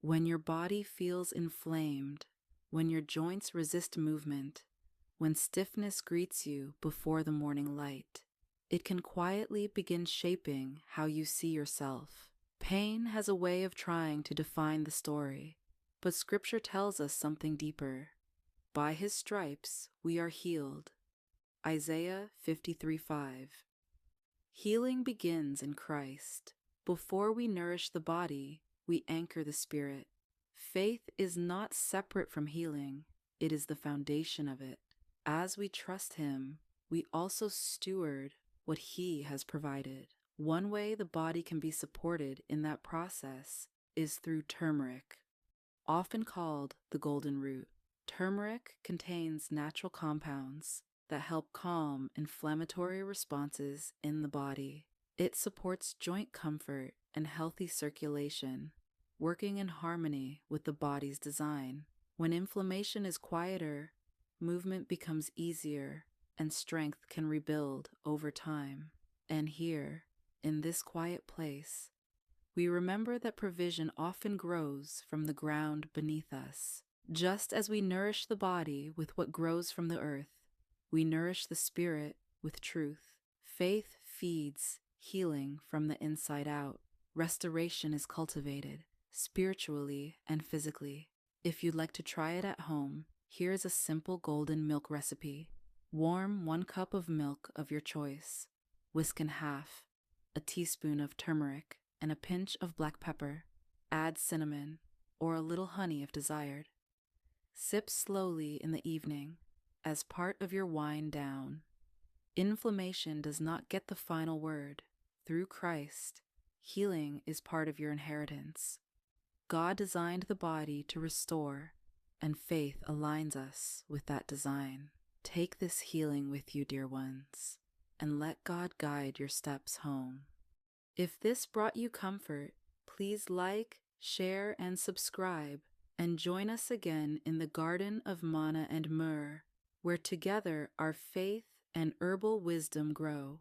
When your body feels inflamed, when your joints resist movement, when stiffness greets you before the morning light, it can quietly begin shaping how you see yourself. Pain has a way of trying to define the story, but Scripture tells us something deeper. By His stripes we are healed. Isaiah 53:5. Healing begins in Christ. Before we nourish the body, we anchor the spirit. Faith is not separate from healing, it is the foundation of it. As we trust Him, we also steward what He has provided. One way the body can be supported in that process is through turmeric, often called the golden root. Turmeric contains natural compounds that help calm inflammatory responses in the body. It supports joint comfort and healthy circulation, working in harmony with the body's design. When inflammation is quieter, movement becomes easier and strength can rebuild over time. And here, in this quiet place, we remember that provision often grows from the ground beneath us. Just as we nourish the body with what grows from the earth, we nourish the spirit with truth. Faith feeds healing from the inside out. Restoration is cultivated, spiritually and physically. If you'd like to try it at home, here is a simple golden milk recipe. Warm 1 cup of milk of your choice. Whisk in half a teaspoon of turmeric and a pinch of black pepper. Add cinnamon or a little honey if desired. Sip slowly in the evening as part of your wind down. Inflammation does not get the final word. Through Christ, healing is part of your inheritance. God designed the body to restore, and faith aligns us with that design. Take this healing with you, dear ones, and let God guide your steps home. If this brought you comfort, please like, share, and subscribe, and join us again in the Garden of Manna and Myrrh, where together our faith and herbal wisdom grow.